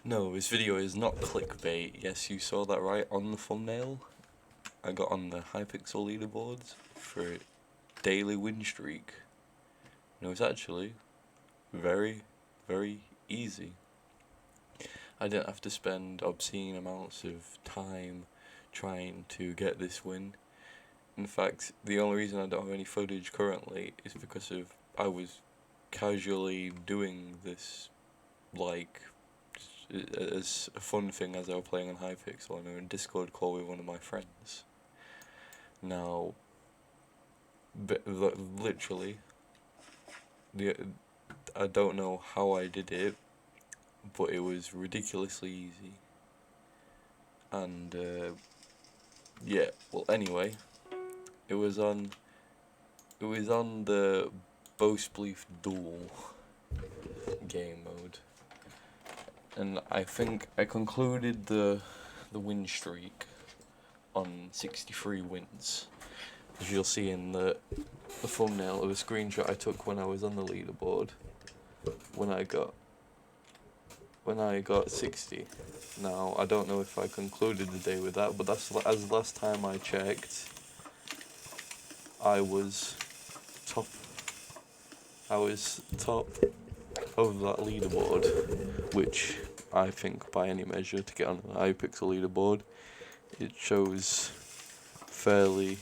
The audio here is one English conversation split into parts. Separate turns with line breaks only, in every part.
No, this video is not clickbait. Yes, you saw that right on the thumbnail. I got on the Hypixel leaderboards for a daily win streak. And it was actually very, very easy. I didn't have to spend obscene amounts of time trying to get this win. In fact, the only reason I don't have any footage currently is because I was casually doing this, like, as a fun thing as I was playing on Hypixel and in a Discord call with one of my friends. Now, literally, I don't know how I did it, but it was ridiculously easy. And yeah, well, anyway, it was on the spleef duel game mode, and I think I concluded the win streak on 63 wins, as you'll see in the thumbnail of a screenshot I took when I was on the leaderboard when I got 60. Now, I don't know if I concluded the day with that, but that's as last time I checked, I was top of that leaderboard, which I think by any measure to get on the Hypixel leaderboard, it shows fairly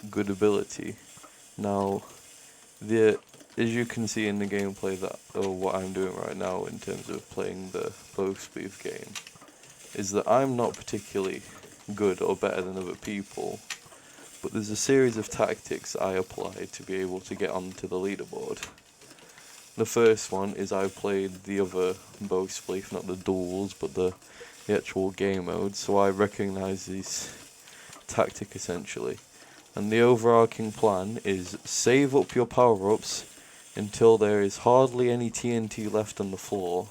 good ability. Now, as you can see in the gameplay what I'm doing right now in terms of playing the spleef game, is that I'm not particularly good or better than other people, but there's a series of tactics I apply to be able to get onto the leaderboard. The first one is I played the other spleef, not the duels, but the actual game mode, so I recognise this tactic essentially. And the overarching plan is save up your power-ups until there is hardly any TNT left on the floor,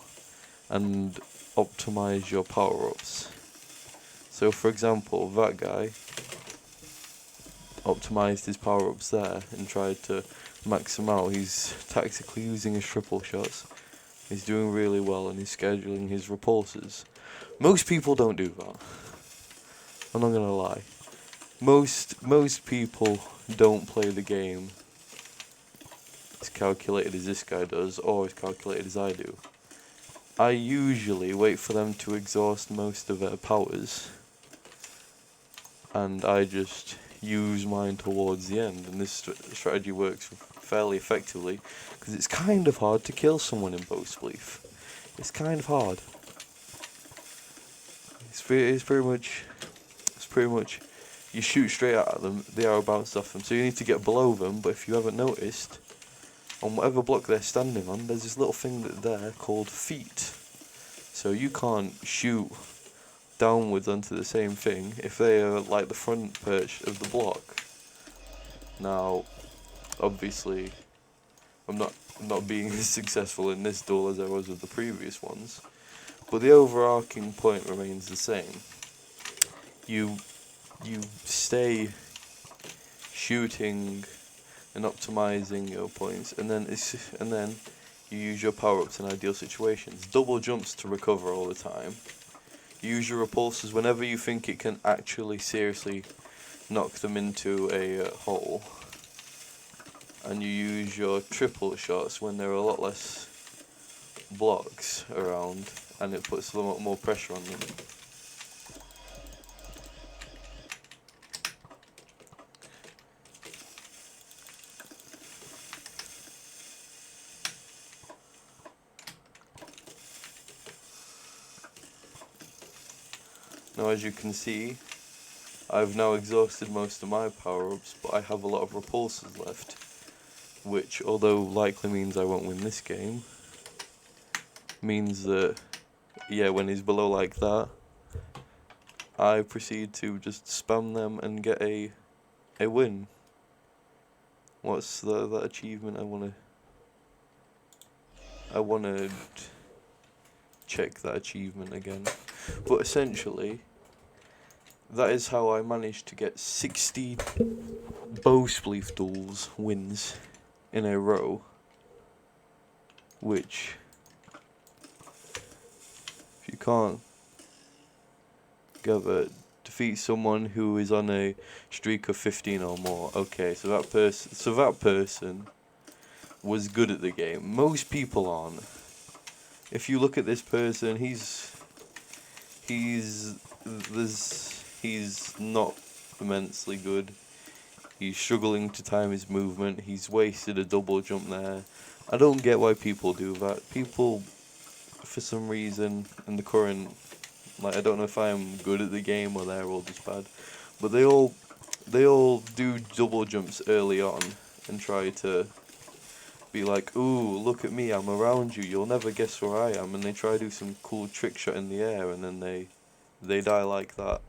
and optimize your power-ups. So for example, that guy optimized his power-ups there and tried to max them out. He's tactically using his triple shots. He's doing really well and he's scheduling his repulsors. Most people don't do that. I'm not gonna lie. Most people don't play the game as calculated as this guy does, or as calculated as I do. I usually wait for them to exhaust most of their powers, and I just use mine towards the end, and this strategy works fairly effectively, because it's kind of hard to kill someone in spleef. It's kind of hard. It's pretty much you shoot straight at them, the arrow bounces off them, so you need to get below them, but if you haven't noticed, on whatever block they're standing on, there's this little thing there called feet. So you can't shoot downwards onto the same thing if they are like the front perch of the block. Now, obviously, I'm not being as successful in this duel as I was with the previous ones, but the overarching point remains the same. You stay shooting and optimizing your points, and then you use your power-ups in ideal situations. Double jumps to recover all the time. You use your repulsors whenever you think it can actually seriously knock them into a hole. And you use your triple shots when there are a lot less blocks around, and it puts a lot more pressure on them. Now, as you can see, I've now exhausted most of my power-ups, but I have a lot of repulsors left, which, although likely means I won't win this game, means that, yeah, when he's below like that, I proceed to just spam them and get a win. What's that achievement I wanna check that achievement again. But essentially, that is how I managed to get 60 spleef duels wins in a row, which can't defeat someone who is on a streak of 15 or more. Okay, so that person was good at the game. Most people aren't. If you look at this person, he's not immensely good. He's struggling to time his movement. He's wasted a double jump there. I don't get why people do that. People, for some reason, in the current, like, I don't know if I'm good at the game or they're all just bad, but they all do double jumps early on and try to be like, ooh, look at me, I'm around you, you'll never guess where I am, and they try to do some cool trick shot in the air, and then they die like that.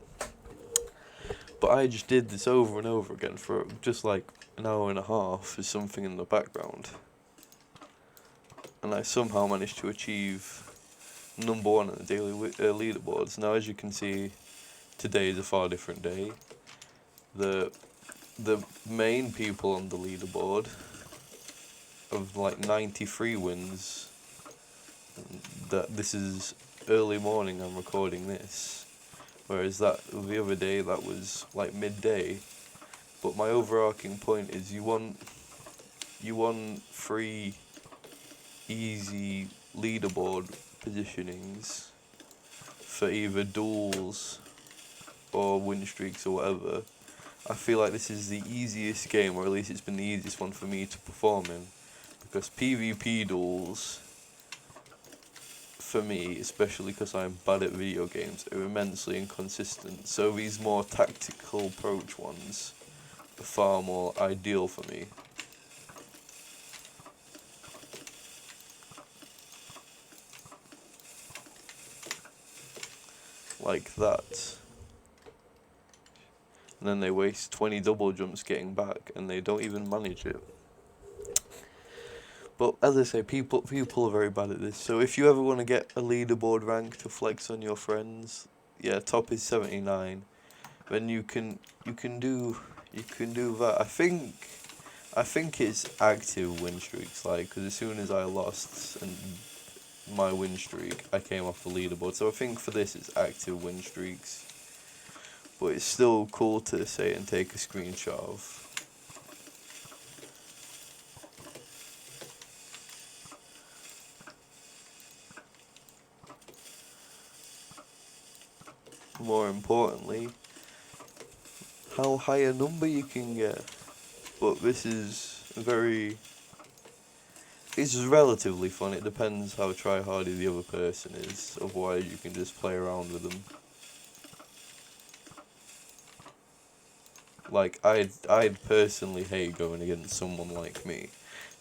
But I just did this over and over again for just like an hour and a half with something in the background. And I somehow managed to achieve #1 on the daily leaderboards. Now, as you can see, today is a far different day. The main people on the leaderboard of like 93 wins, that this is early morning, I'm recording this, whereas that the other day that was like midday. But my overarching point is you want 3 easy leaderboard positionings for either duels or win streaks or whatever. I feel like this is the easiest game, or at least it's been the easiest one for me to perform in, because PvP duels, for me, especially because I'm bad at video games, are immensely inconsistent, so these more tactical approach ones are far more ideal for me. Like that. And then they waste 20 double jumps getting back, and they don't even manage it. But as I say, people are very bad at this. So if you ever want to get a leaderboard rank to flex on your friends, yeah, top is 79. Then you can do that. I think it's active win streaks, like, because as soon as I lost and my win streak, I came off the leaderboard. So I think for this it's active win streaks. But it's still cool to say and take a screenshot of. More importantly, how high a number you can get. But this is it's relatively fun. It depends how try-hardy the other person is. Otherwise you can just play around with them. Like, I'd personally hate going against someone like me.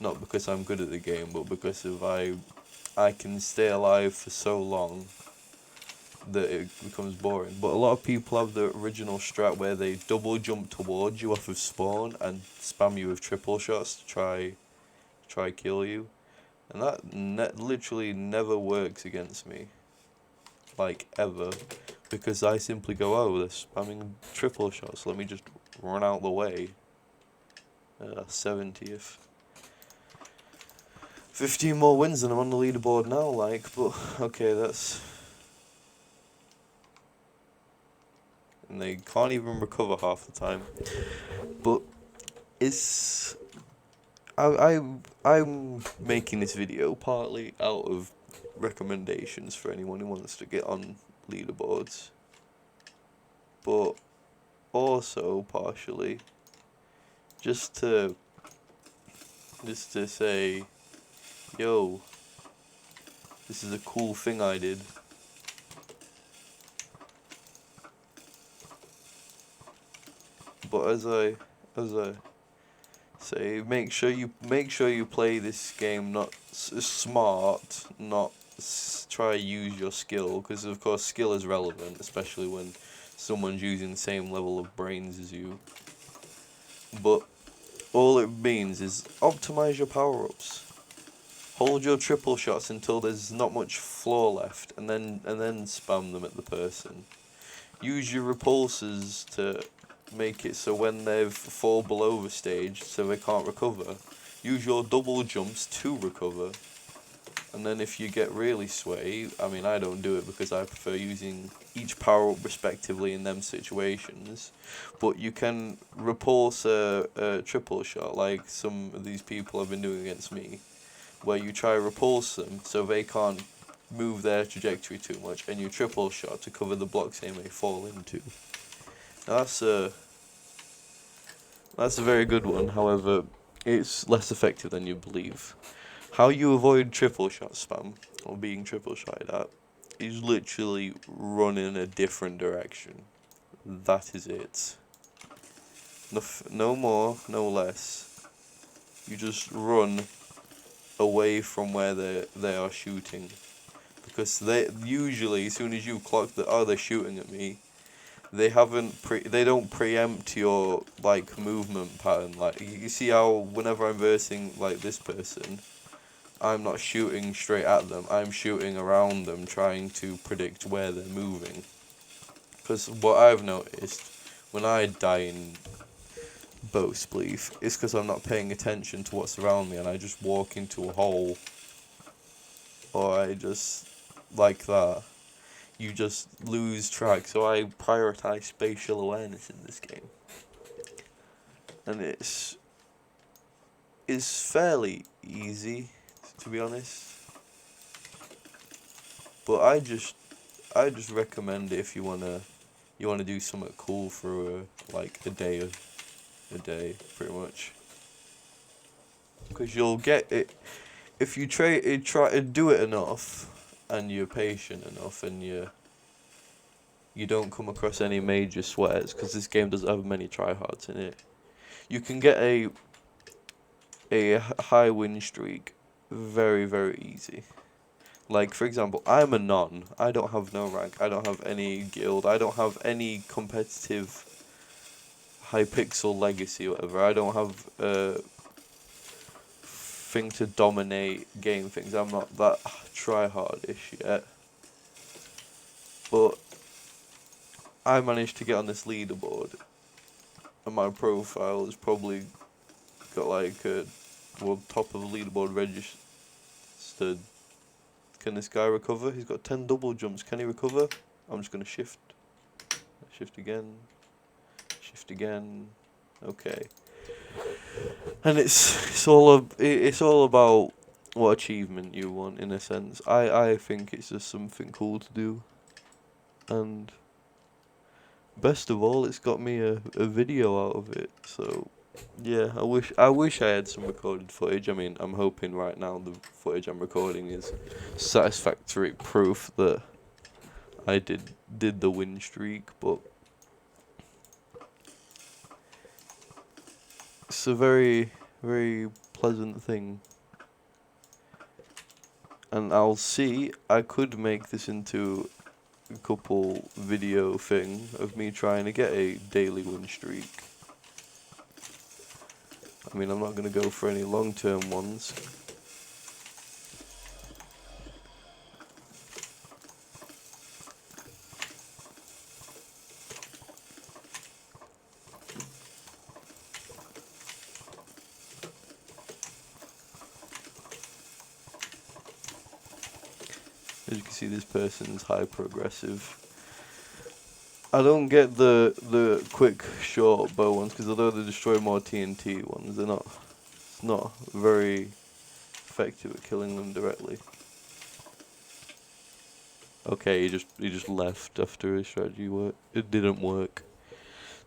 Not because I'm good at the game, but because of I can stay alive for so long that it becomes boring. But a lot of people have the original strat where they double jump towards you off of spawn and spam you with triple shots to try kill you. And that literally never works against me. Like, ever. Because I simply go, oh, they're spamming triple shots, let me just run out the way. 70th. 15 more wins and I'm on the leaderboard now, like, but okay, that's... And they can't even recover half the time. But it's... I'm making this video partly out of recommendations for anyone who wants to get on leaderboards. But also partially just to say, yo, this is a cool thing I did. But as I say, make sure you play this game not smart, not try use your skill, because of course skill is relevant, especially when someone's using the same level of brains as you. But all it means is optimize your power-ups. Hold your triple shots until there's not much floor left, and then spam them at the person. Use your repulsors to make it so when they fall below the stage, so they can't recover. Use your double jumps to recover. And then if you get really sway, I mean, I don't do it because I prefer using each power up respectively in them situations. But you can repulse a triple shot like some of these people have been doing against me, where you try to repulse them so they can't move their trajectory too much, and you triple shot to cover the blocks they may fall into. Now that's a very good one, however, it's less effective than you believe. How you avoid triple shot spam, or being triple shotted at, is literally run in a different direction. That is it. No more, no less. You just run away from where they are shooting. Because they usually, as soon as you clock that, oh, they're shooting at me, they don't preempt your like movement pattern. Like you see how whenever I'm versing like this person, I'm not shooting straight at them, I'm shooting around them, trying to predict where they're moving. Because what I've noticed, when I die in bow spleef, it's because I'm not paying attention to what's around me and I just walk into a hole. Or I just, like that, you just lose track. So I prioritize spatial awareness in this game. And it's fairly easy, to be honest. But I just recommend it if you wanna do something cool for like a day, pretty much. Because you'll get it if you try to do it enough, and you're patient enough, and you don't come across any major sweats, because this game doesn't have many tryhards in it. You can get a high win streak very, very easy. Like, for example, I'm a non. I don't have no rank. I don't have any guild. I don't have any competitive Hypixel legacy or whatever. I don't have a thing to dominate game things. I'm not that try-hardish yet. But I managed to get on this leaderboard, and my profile has probably got like top of the leaderboard registered. Can this guy recover? He's got 10 double jumps. Can he recover? I'm just gonna shift. Shift again. Shift again. Okay. And it's all about what achievement you want, in a sense. I think it's just something cool to do. And best of all, it's got me a video out of it. So yeah, I wish I had some recorded footage. I mean, I'm hoping right now the footage I'm recording is satisfactory proof that I did the win streak, but it's a very, very pleasant thing. And I could make this into a couple video thing of me trying to get a daily win streak. I mean, I'm not going to go for any long-term ones. As you can see, this person's high progressive. I don't get the quick short bow ones, because although they destroy more TNT ones, they're not very effective at killing them directly. Okay, he just left after his strategy worked. It didn't work.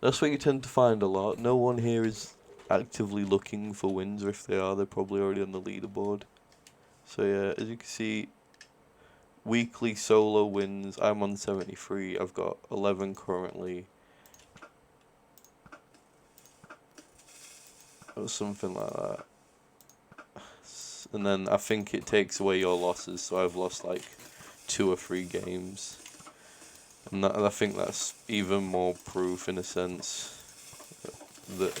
That's what you tend to find a lot. No one here is actively looking for wins, or if they are, they're probably already on the leaderboard. So yeah, as you can see, weekly solo wins, I'm on 73, I've got 11 currently. Or something like that. And then I think it takes away your losses, so I've lost like 2 or 3 games. And I think that's even more proof, in a sense, that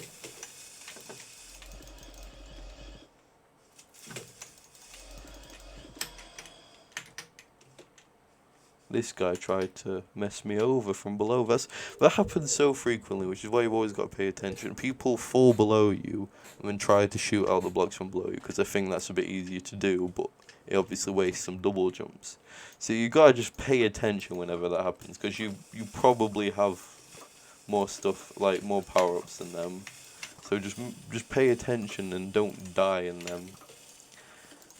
this guy tried to mess me over from below. That happens so frequently, which is why you've always got to pay attention. People fall below you and then try to shoot out the blocks from below you because they think that's a bit easier to do, but it obviously wastes some double jumps. So you gotta just pay attention whenever that happens, because you probably have more stuff, like more power-ups than them. So just pay attention and don't die in them.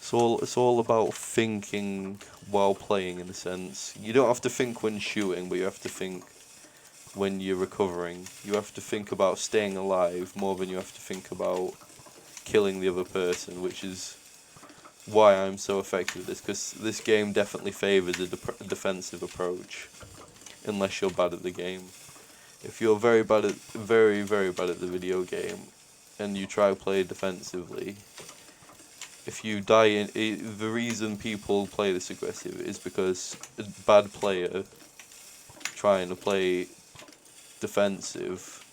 It's all about thinking while playing, in a sense. You don't have to think when shooting, but you have to think when you're recovering. You have to think about staying alive more than you have to think about killing the other person, which is why I'm so effective at this, because this game definitely favours a defensive approach, unless you're bad at the game. If you're very bad at very bad at the video game, and you try to play defensively, if you die the reason people play this aggressive is because a bad player trying to play defensive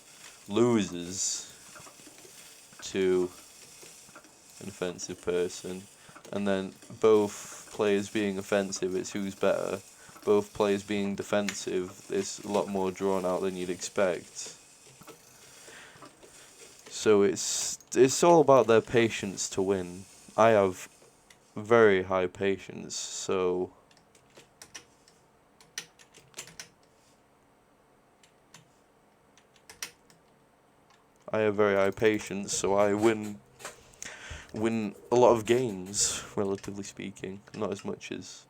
loses to an offensive person, and then both players being offensive, it's who's better. Both players being defensive, it's a lot more drawn out than you'd expect. So it's all about their patience to win. I have very high patience, so I win a lot of games, relatively speaking. Not as much as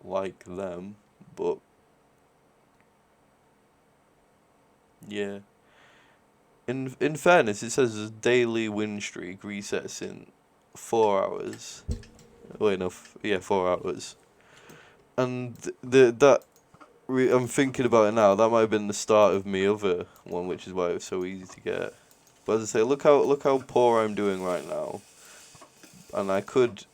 like them, but yeah. In fairness, it says a daily win streak resets in 4 hours. Wait, no, 4 hours. And I'm thinking about it now. That might have been the start of my other one, which is why it was so easy to get. But as I say, look how poor I'm doing right now, and I could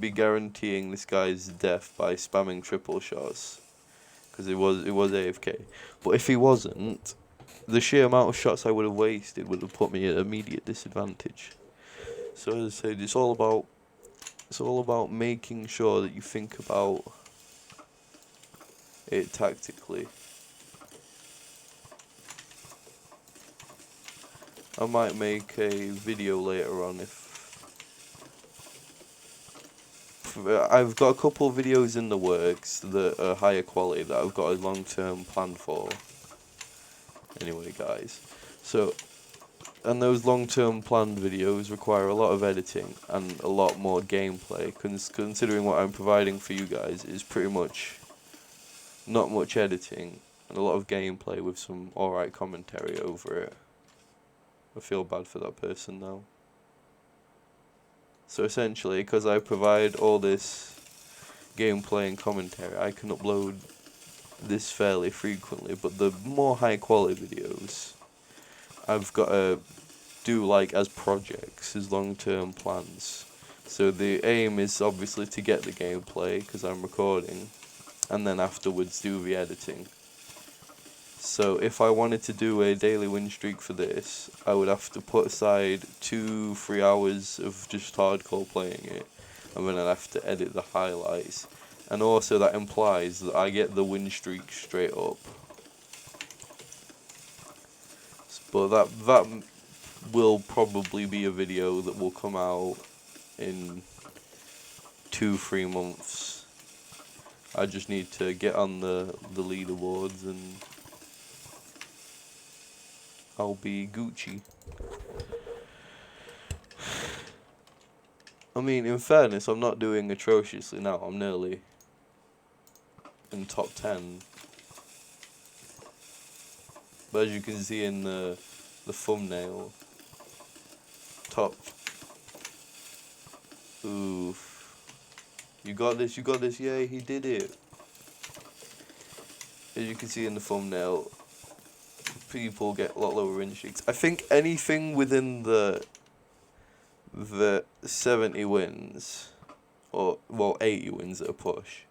be guaranteeing this guy's death by spamming triple shots, because it was AFK. But if he wasn't, the sheer amount of shots I would have wasted would have put me at immediate disadvantage. So as I said, it's all about making sure that you think about it tactically. I might make a video later on if I've got a couple of videos in the works that are higher quality that I've got a long-term plan for. Anyway, guys, so, and those long-term planned videos require a lot of editing and a lot more gameplay, considering what I'm providing for you guys is pretty much not much editing and a lot of gameplay with some alright commentary over it. I feel bad for that person now. So essentially, because I provide all this gameplay and commentary, I can upload this fairly frequently, but the more high quality videos I've got to do like as projects, as long-term plans. So the aim is obviously to get the gameplay, because I'm recording, and then afterwards do the editing. So if I wanted to do a daily win streak for this, I would have to put aside 2-3 hours of just hardcore playing it, and then I'd have to edit the highlights. And also that implies that I get the win streak straight up. But that will probably be a video that will come out in 2-3 months. I just need to get on the leaderboards and I'll be Gucci. I mean, in fairness, I'm not doing atrociously now. I'm nearly in top 10. But as you can see in the thumbnail, top. Oof. You got this, yeah, he did it. As you can see in the thumbnail, people get a lot lower win streaks. I think anything within the 70 wins, or, well, 80 wins at a push,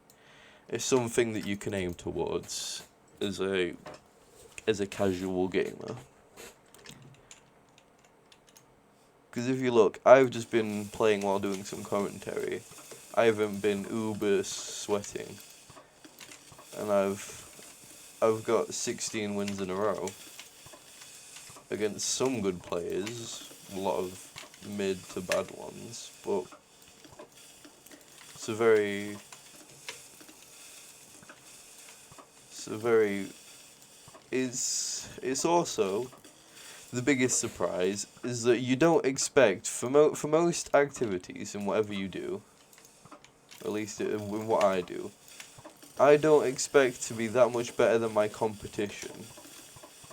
is something that you can aim towards as a casual gamer. Because if you look, I've just been playing while doing some commentary. I haven't been uber sweating, and I've got 16 wins in a row against some good players, a lot of mid to bad ones, but it's a very it's also the biggest surprise is that you don't expect for most activities in whatever you do, at least in what I don't expect to be that much better than my competition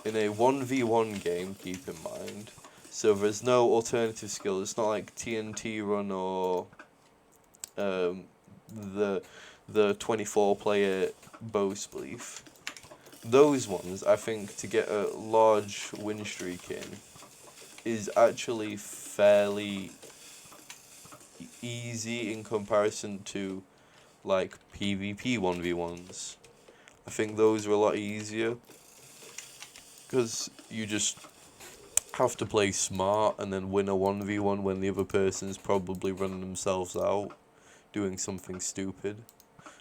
in a 1v1 game, keep in mind. So there's no alternative skill. It's not like TNT run or the 24 player bow spleef. Those ones, I think, to get a large win streak in is actually fairly easy in comparison to like PvP 1v1s. I think those are a lot easier because you just have to play smart and then win a 1v1 when the other person's probably running themselves out, doing something stupid,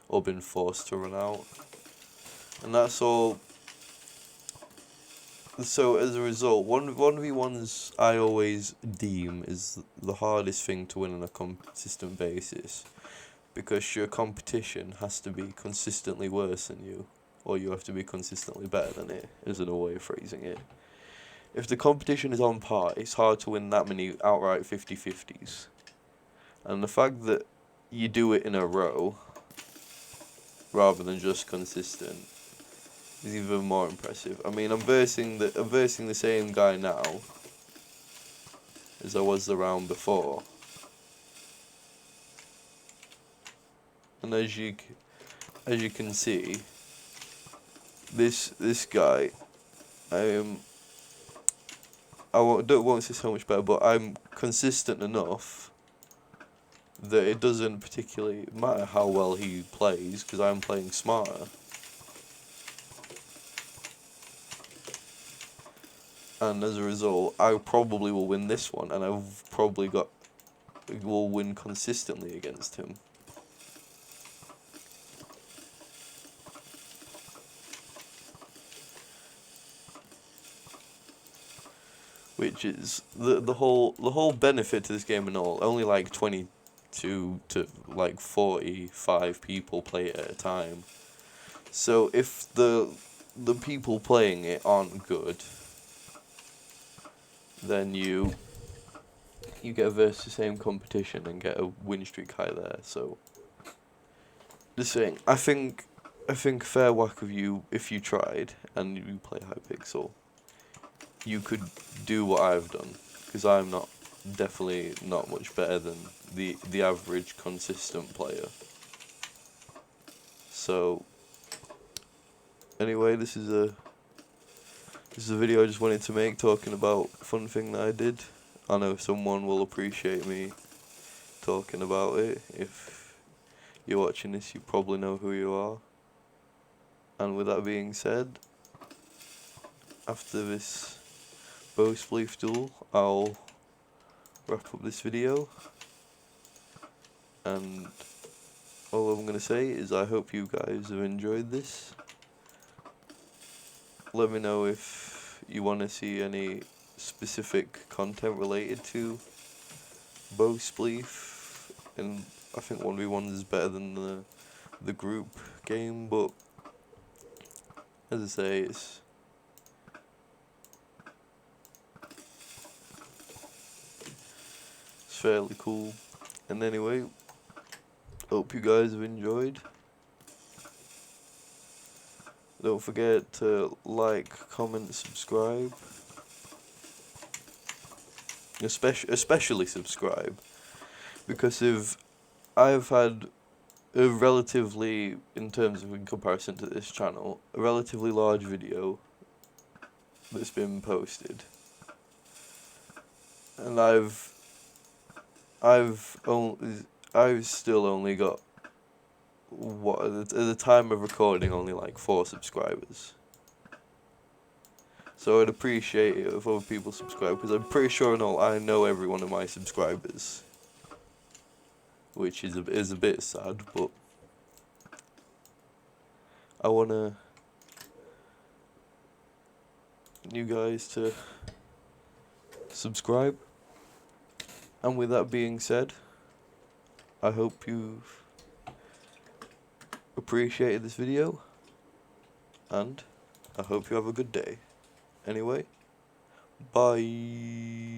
or been forced to run out. And that's all. So as a result, 1v1s I always deem is the hardest thing to win on a consistent basis, because your competition has to be consistently worse than you, or you have to be consistently better than it, is another way of phrasing it. If the competition is on par, it's hard to win that many outright 50-50s. And the fact that you do it in a row, rather than just consistent, is even more impressive. I mean, I'm versing the same guy now as I was the round before. And as you can see, this guy, won't say so much better, but I'm consistent enough that it doesn't particularly matter how well he plays, because I'm playing smarter. And as a result, I probably will win this one, and I've probably will win consistently against him. Which is the whole benefit to this game and all. Only like 22 to like 45 people play it at a time. So if the people playing it aren't good, then you get versus the same competition and get a win streak high there. So just saying, I think fair whack of you, if you tried and you play Hypixel, you could do what I've done, because I'm definitely not much better than the average consistent player. So anyway, this is a video I just wanted to make, talking about a fun thing that I did. I know someone will appreciate me talking about it. If you're watching this, you probably know who you are. And with that being said, after this bow spleef duel, I'll wrap up this video, and all I'm going to say is I hope you guys have enjoyed this. Let me know if you want to see any specific content related to bow spleef, and I think 1v1 is better than the group game, but as I say, it's fairly cool. And anyway, hope you guys have enjoyed. Don't forget to like, comment, subscribe. Especially subscribe, because if I've had a relatively, in comparison to this channel, a relatively large video that's been posted, and I've still only got, at the time of recording, only like 4 subscribers. So I'd appreciate it if other people subscribe, because I'm pretty sure I know every one of my subscribers, which is a bit sad, but I want you guys to subscribe. And with that being said, I hope you've appreciated this video, and I hope you have a good day. Anyway, bye.